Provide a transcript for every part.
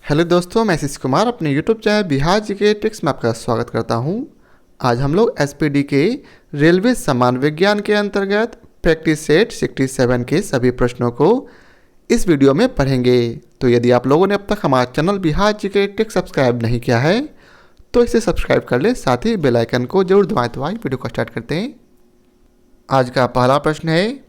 Hello दोस्तों, मैं आशीष कुमार अपने YouTube channel Bihar GK tricks में आपका स्वागत करता हूं। आज हम लोग एसपीडी के रेलवे सामान्य विज्ञान के अंतर्गत प्रैक्टिस सेट 67 के सभी प्रश्नों को इस वीडियो में पढ़ेंगे। तो यदि आप लोगों ने अब तक हमारा channel Bihar GK tricks subscribe नहीं किया है तो इसे सब्सक्राइब कर ले, साथ ही बेल आइकन को जरूर दबाएं। तो आइए वीडियो को स्टार्ट करते हैं। आज का पहला प्रश्न है,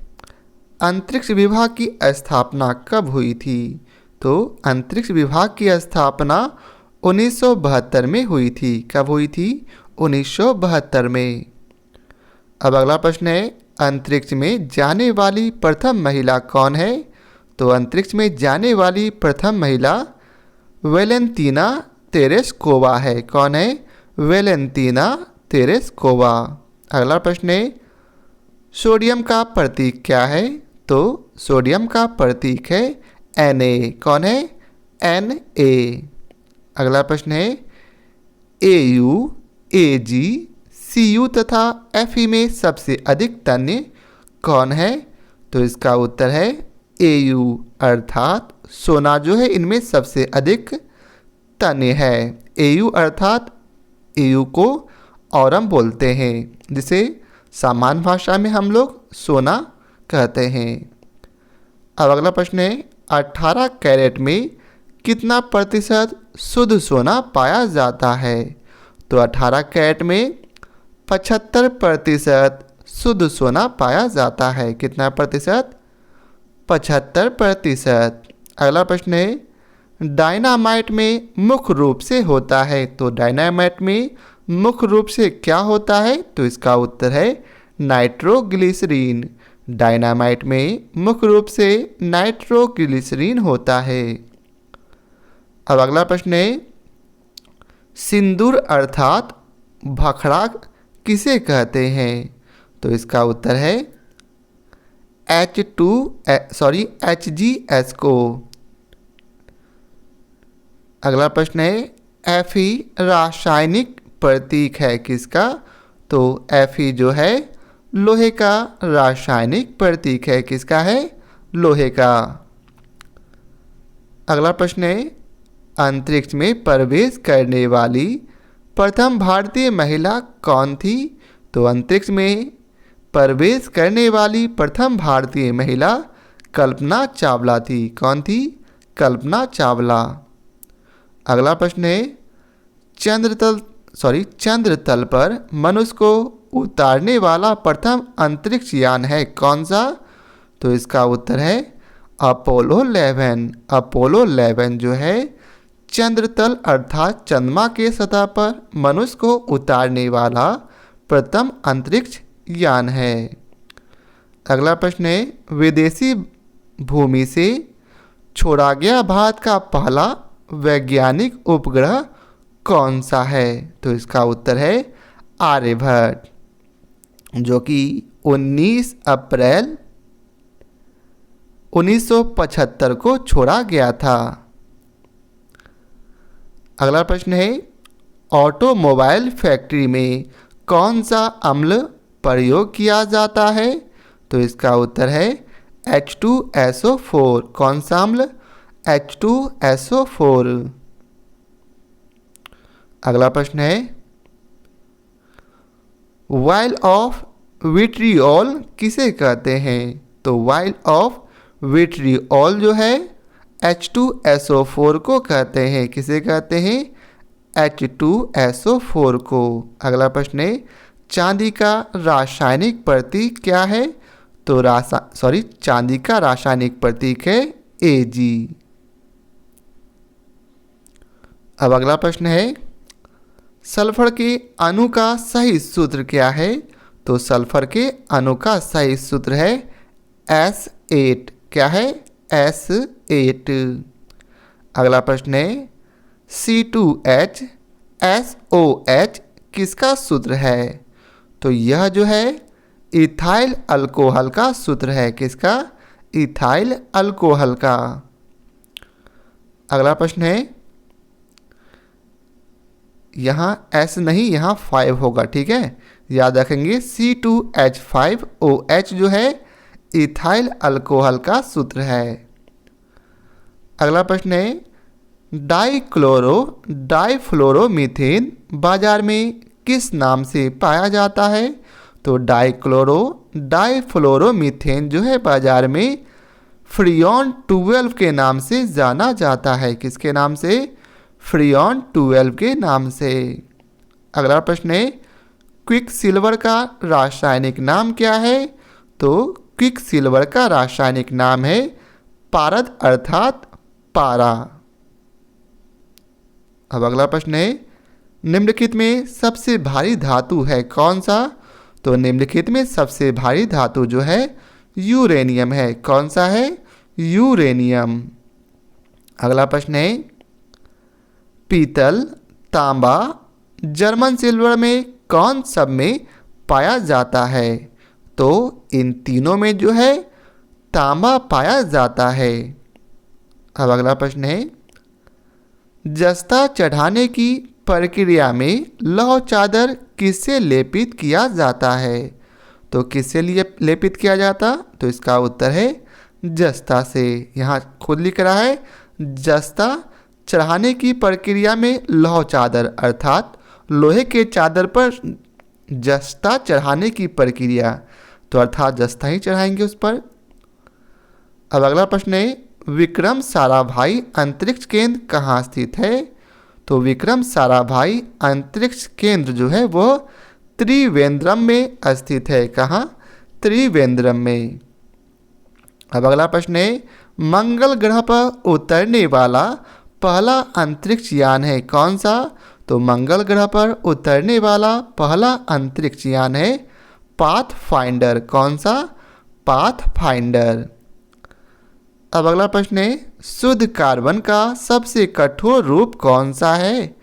अंतरिक्ष विभाग की स्थापना कब हुई थी? तो अंतरिक्ष विभाग की स्थापना 1972 में हुई थी। कब हुई थी? 1972 में। अब अगला प्रश्न है, अंतरिक्ष में जाने वाली प्रथम महिला कौन है? तो अंतरिक्ष में जाने वाली प्रथम महिला वेलेंतीना तेरेस्कोवा है। कौन है? वेलेंतीना तेरेस्कोवा। अगला प्रश्न है, सोडियम का प्रतीक क्या है? तो सोडियम का प्रतीक है Na। कौन है? Na। अगला प्रश्न है, Au, Ag, Cu तथा Fe में सबसे अधिक तन्य कौन है? तो इसका उत्तर है Au, अर्थात सोना जो है इनमें सबसे अधिक तन्य है। Au अर्थात Au को औरम बोलते हैं, जिसे सामान्य भाषा में हम लोग सोना कहते हैं। अब अगला प्रश्न है, 18 कैरेट में कितना प्रतिशत शुद्ध सोना पाया जाता है? तो 18 कैरेट में 75% शुद्ध सोना पाया जाता है। कितना प्रतिशत? 75%। अगला प्रश्न है, डायनामाइट में मुख्य रूप से होता है। तो डायनामाइट में मुख्य रूप से क्या होता है? तो इसका उत्तर है नाइट्रोग्लिसरीन। डायनामाइट में मुख्य रूप से नाइट्रोग्लिसरीन होता है। अब अगला प्रश्न है, सिंदूर अर्थात भखड़ा किसे कहते हैं? तो इसका उत्तर है HGS को। अगला प्रश्न है, Fe रासायनिक प्रतीक है किसका? तो Fe जो है लोहे का रासायनिक प्रतीक है। किसका है? लोहे का। अगला प्रश्न है, अंतरिक्ष में प्रवेश करने वाली प्रथम भारतीय महिला कौन थी? तो अंतरिक्ष में प्रवेश करने वाली प्रथम भारतीय महिला कल्पना चावला थी। कौन थी? कल्पना चावला। अगला प्रश्न है, चंद्र तल पर मनुष्य को उतारने वाला प्रथम अंतरिक्ष यान है कौन सा? तो इसका उत्तर है अपोलो 11। अपोलो 11 जो है चंद्र तल अर्थात चंद्रमा के सतह पर मनुष्य को उतारने वाला प्रथम अंतरिक्ष यान है। अगला प्रश्न है, विदेशी भूमि से छोड़ा गया भारत का पहला वैज्ञानिक उपग्रह कौन सा है? तो इसका उत्तर है आर्यभट्ट, जो कि 19 अप्रैल 1975 को छोड़ा गया था। अगला प्रश्न है, ऑटोमोबाइल फैक्ट्री में कौन सा अम्ल प्रयोग किया जाता है? तो इसका उत्तर है H2SO4। कौन सा अम्ल? H2SO4। अगला प्रश्न है, वाइल ऑफ विट्रियोल किसे कहते हैं? तो वाइल ऑफ विट्रियोल जो है H2SO4 को कहते हैं। किसे कहते हैं? H2SO4 को। अगला प्रश्न है, चांदी का रासायनिक प्रतीक क्या है? तो चांदी का रासायनिक प्रतीक है Ag। अब अगला प्रश्न है, सल्फर के अणु का सही सूत्र क्या है? तो सल्फर के अणु का सही सूत्र है S8। क्या है? S8। अगला प्रश्न है, C2HSOH किसका सूत्र है? तो यह जो है इथाइल अल्कोहल का सूत्र है। किसका? इथाइल अल्कोहल का। अगला प्रश्न है, यहाँ S नहीं, यहाँ 5 होगा, ठीक है, याद रखेंगे। C2H5OH जो है इथाइल अल्कोहल का सूत्र है। अगला प्रश्न है, डाइफ्लोरोमीथेन बाजार में किस नाम से पाया जाता है? तो डाइफ्लोरोमीथेन जो है बाजार में फ्रियॉन 12 के नाम से जाना जाता है। किसके नाम से? फ्रियॉन 12 के नाम से। अगला प्रश्न है, क्विक सिल्वर का रासायनिक नाम क्या है? तो क्विक सिल्वर का रासायनिक नाम है पारद अर्थात पारा। अब अगला प्रश्न है, निम्नलिखित में सबसे भारी धातु है कौन सा? तो निम्नलिखित में सबसे भारी धातु जो है यूरेनियम है। कौन सा है? यूरेनियम। अगला प्रश्न है, पीतल, तांबा, जर्मन सिल्वर में कौन सब में पाया जाता है? तो इन तीनों में जो है तांबा पाया जाता है। अब अगला प्रश्न है, जस्ता चढ़ाने की प्रक्रिया में लौह चादर किससे लेपित किया जाता है? तो किससे लेपित किया जाता? तो इसका उत्तर है जस्ता से। यहाँ खुद लिख रहा है जस्ता चढ़ाने की प्रक्रिया में लौह चादर अर्थात लोहे के चादर पर जस्ता चढ़ाने की प्रक्रिया, तो अर्थात जस्ता ही चढ़ाएंगे उस पर। अब अगला प्रश्न है, विक्रम साराभाई अंतरिक्ष केंद्र कहाँ स्थित है? तो विक्रम साराभाई अंतरिक्ष केंद्र जो है वो त्रिवेंद्रम में स्थित है। कहाँ? त्रिवेंद्रम में। अब अगला प्रश्न है, मंगल ग्रह पर उतरने वाला पहला अंतरिक्ष यान है कौन सा? तो मंगल ग्रह पर उतरने वाला पहला अंतरिक्ष यान है पाथफाइंडर। कौन सा? पाथफाइंडर। अब अगला प्रश्न है, शुद्ध कार्बन का सबसे कठोर रूप कौन सा है?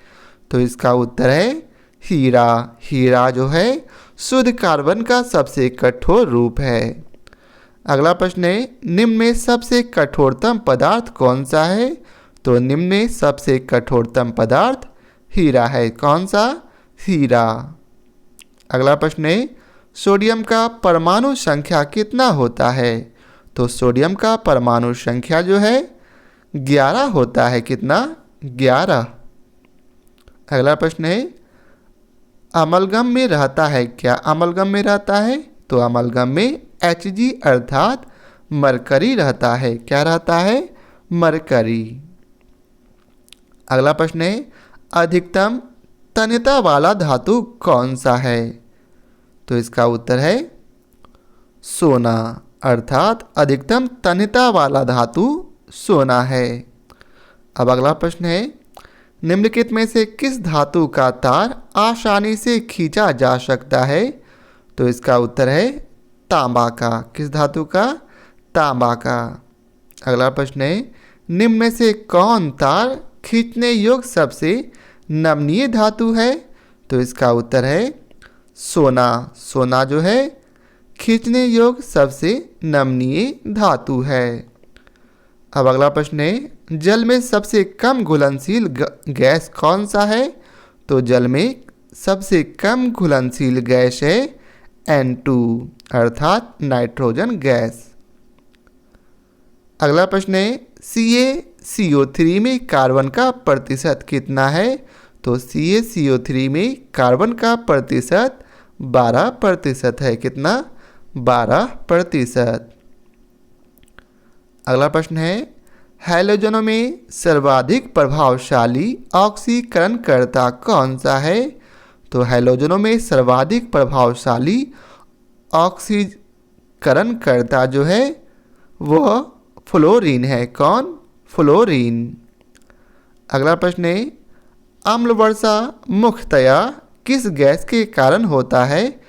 तो इसका उत्तर है हीरा। हीरा जो है शुद्ध कार्बन का सबसे कठोर रूप है। अगला प्रश्न है, निम्न में सबसे कठोरतम पदार्थ कौन सा है? तो निम्न में सबसे कठोरतम पदार्थ हीरा है। कौन सा? हीरा। अगला प्रश्न है, सोडियम का परमाणु संख्या कितना होता है? तो सोडियम का परमाणु संख्या जो है 11 होता है। कितना? 11। अगला प्रश्न है, अमलगम में रहता है क्या? अमलगम में रहता है? तो अमलगम में Hg अर्थात मरकरी रहता है। क्या रहता है? मरकरी। अगला प्रश्न है, अधिकतम तन्यता वाला धातु कौन सा है? तो इसका उत्तर है सोना, अर्थात अधिकतम तन्यता वाला धातु सोना है। अब अगला प्रश्न है, निम्नलिखित में से किस धातु का तार आसानी से खींचा जा सकता है? तो इसका उत्तर है तांबा का। किस धातु का? तांबा का। अगला प्रश्न है, निम्न में से कौन तार खींचने योग्य सबसे नमनीय धातु है? तो इसका उत्तर है सोना। सोना जो है खींचने योग्य सबसे नमनीय धातु है। अब अगला प्रश्न है, जल में सबसे कम घुलनशील गैस कौन सा है? तो जल में सबसे कम घुलनशील गैस है N2 अर्थात नाइट्रोजन गैस। अगला प्रश्न है, CaCO3 में कार्बन का प्रतिशत कितना है? तो CaCO3 में कार्बन का प्रतिशत 12% है। कितना? 12%। अगला प्रश्न है, हैलोजनों में सर्वाधिक प्रभावशाली ऑक्सीकरणकर्ता कौन सा है? तो हैलोजनों में सर्वाधिक प्रभावशाली ऑक्सीकरणकर्ता जो है वह फ्लोरीन है। कौन? फ्लोरीन। अगला प्रश्न है, अम्ल वर्षा मुख्यतया किस गैस के कारण होता है?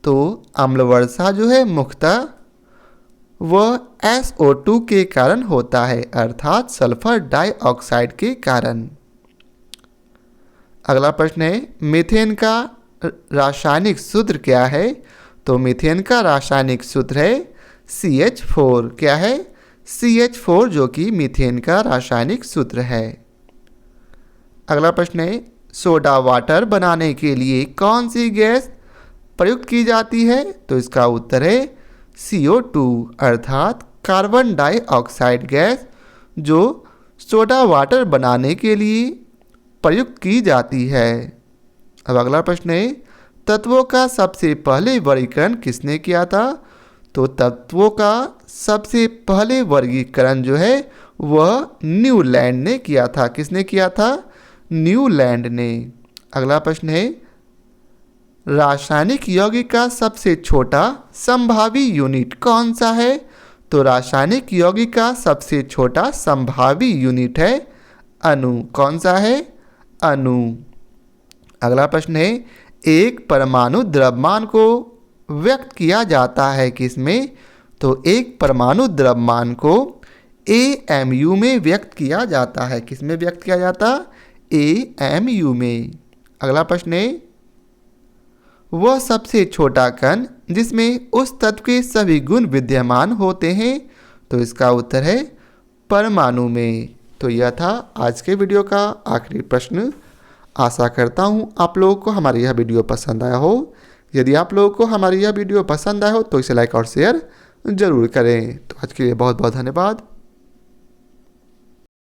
तो अम्ल वर्षा जो है मुख्यतः वह SO2 के कारण होता है, अर्थात सल्फर डाइऑक्साइड के कारण। अगला प्रश्न है, मीथेन का रासायनिक सूत्र क्या है? तो मीथेन का रासायनिक सूत्र है CH4। क्या है? CH4 जो कि मीथेन का रासायनिक सूत्र है। अगला प्रश्न है, सोडा वाटर बनाने के लिए कौन सी गैस प्रयुक्त की जाती है? तो इसका उत्तर है CO2 अर्थात कार्बन डाइऑक्साइड गैस जो सोडा वाटर बनाने के लिए प्रयुक्त की जाती है। अब अगला प्रश्न है, तत्वों का सबसे पहले वर्गीकरण किसने किया था? तो तत्वों का सबसे पहले वर्गीकरण जो है वह न्यूलैंड ने किया था। किसने किया था? न्यूलैंड ने। अगला प्रश्न है, रासायनिक यौगिक का सबसे छोटा संभावी यूनिट कौन सा है? तो रासायनिक यौगिक का सबसे छोटा संभावी यूनिट है अणु। कौन सा है? अणु। अगला प्रश्न है, एक परमाणु द्रव्यमान को व्यक्त किया जाता है किसमें? तो एक परमाणु द्रव्यमान को AMU में व्यक्त किया जाता है। किसमें व्यक्त किया जाता? AMU में। अगला प्रश्न है, वह सबसे छोटा कण जिसमें उस तत्व के सभी गुण विद्यमान होते हैं? तो इसका उत्तर है परमाणु में। तो यह था आज के वीडियो का आखिरी प्रश्न। आशा करता हूँ आप लोगों को हमारी यह वीडियो पसंद आया हो। यदि आप लोगों को हमारी यह वीडियो पसंद आया हो तो इसे लाइक और शेयर ज़रूर करें। तो आज के लिए बहुत बहुत धन्यवाद।